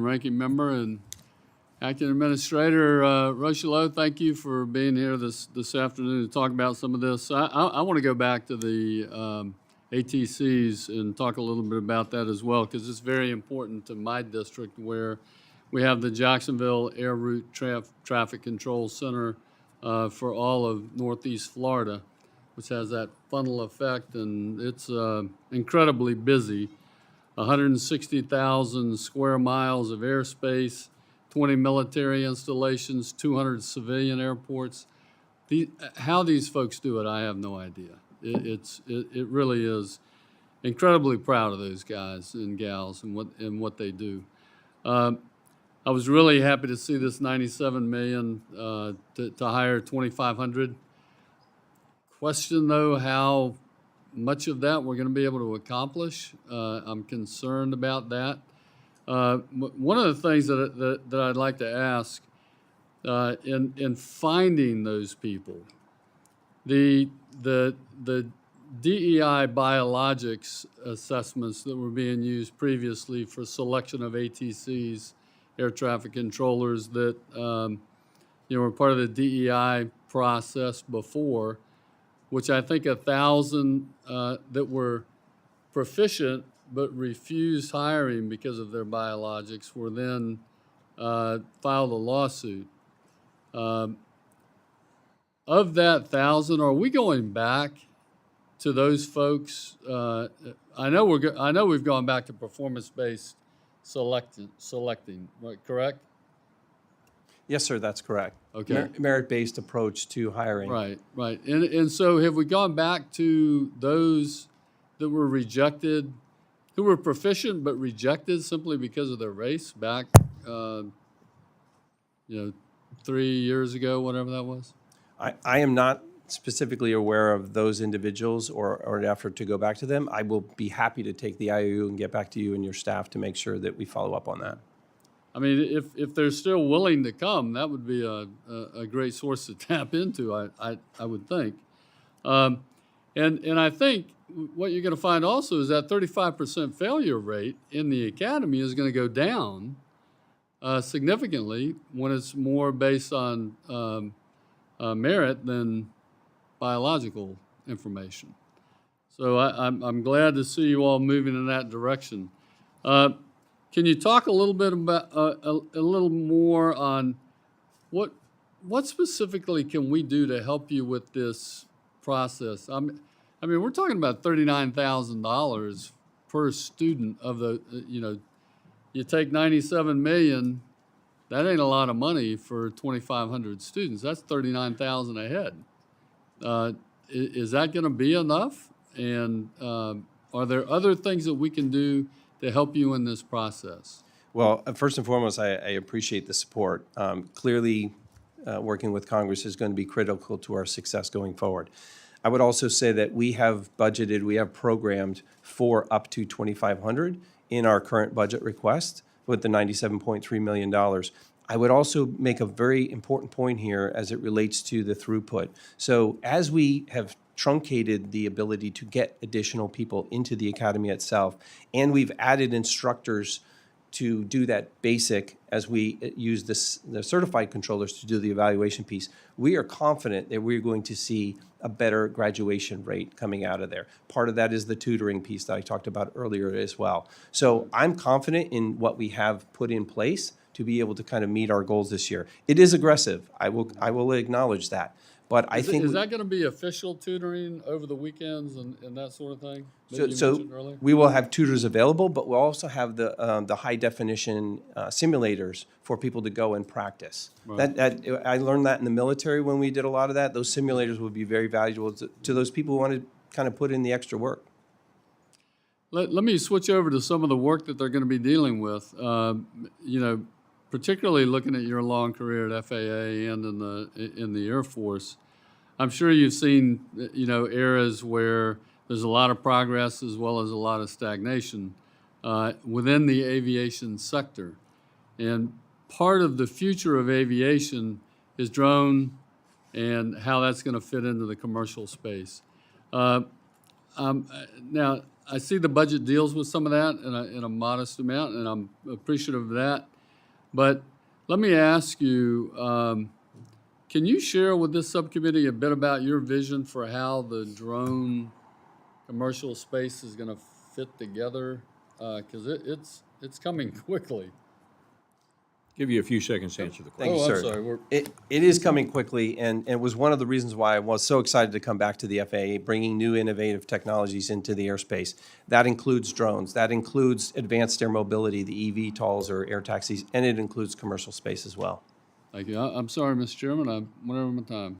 Ranking member and acting administrator Rocheleau, thank you for being here this afternoon to talk about some of this. I want to go back to the ATCs and talk a little bit about that as well, because it's very important to my district where we have the Jacksonville Air Route Traffic Control Center for all of Northeast Florida, which has that funnel effect, and it's incredibly busy. 160,000 square miles of airspace, 20 military installations, 200 civilian airports. How these folks do it, I have no idea. It really is incredibly proud of those guys and gals and what they do. I was really happy to see this $97 million to hire 2,500. Question though, how much of that we're going to be able to accomplish. I'm concerned about that. One of the things that I'd like to ask in finding those people, the DEI biologics assessments that were being used previously for selection of ATCs, air traffic controllers, that were part of the DEI process before, which I think 1,000 that were proficient but refused hiring because of their biologics were then filed a lawsuit. Of that 1,000, are we going back to those folks? I know we've gone back to performance-based selecting, right, correct? Yes, sir, that's correct. Okay. Merit-based approach to hiring. Right. And so have we gone back to those that were rejected, who were proficient but rejected simply because of their race back, 3 years ago, whatever that was? I am not specifically aware of those individuals or an effort to go back to them. I will be happy to take the IOU and get back to you and your staff to make sure that we follow up on that. I mean, if they're still willing to come, that would be a great source to tap into, I would think. And I think what you're going to find also is that 35% failure rate in the academy is going to go down significantly when it's more based on merit than biological information. So I'm glad to see you all moving in that direction. Can you talk a little bit about a little more on what specifically can we do to help you with this process? I mean, we're talking about $39,000 per student of the, you take 97 million, that ain't a lot of money for 2,500 students. That's 39,000 a head. Is that going to be enough? And are there other things that we can do to help you in this process? Well, first and foremost, I appreciate the support. Clearly, working with Congress is going to be critical to our success going forward. I would also say that we have budgeted, we have programmed for up to 2,500 in our current budget request with the $97.3 million. I would also make a very important point here as it relates to the throughput. So as we have truncated the ability to get additional people into the academy itself, and we've added instructors to do that basic as we use the certified controllers to do the evaluation piece, we are confident that we're going to see a better graduation rate coming out of there. Part of that is the tutoring piece that I talked about earlier as well. So I'm confident in what we have put in place to be able to kind of meet our goals this year. It is aggressive. I will acknowledge that. But I think is that going to be official tutoring over the weekends and that sort of thing? So we will have tutors available, but we'll also have the high definition simulators for people to go and practice. Right. I learned that in the military when we did a lot of that. Those simulators would be very valuable to those people who want to kind of put in the extra work. Let me switch over to some of the work that they're going to be dealing with. Particularly looking at your long career at FAA and in the Air Force, I'm sure you've seen eras where there's a lot of progress as well as a lot of stagnation within the aviation sector. And part of the future of aviation is drone and how that's going to fit into the commercial space. Now, I see the budget deals with some of that in a modest amount, and I'm appreciative of that. But let me ask you, can you share with this subcommittee a bit about your vision for how the drone commercial space is going to fit together? Because it's coming quickly. Give you a few seconds to answer the question. Thank you, Oh, I'm sir. sorry. It is coming quickly, and it was one of the reasons why I was so excited to come back to the FAA, bringing new innovative technologies into the airspace. That includes drones, that includes advanced air mobility, the eVTOLs or air taxis, and it includes commercial space as well. Thank you. I'm sorry, Mr. Chairman. I went over my time.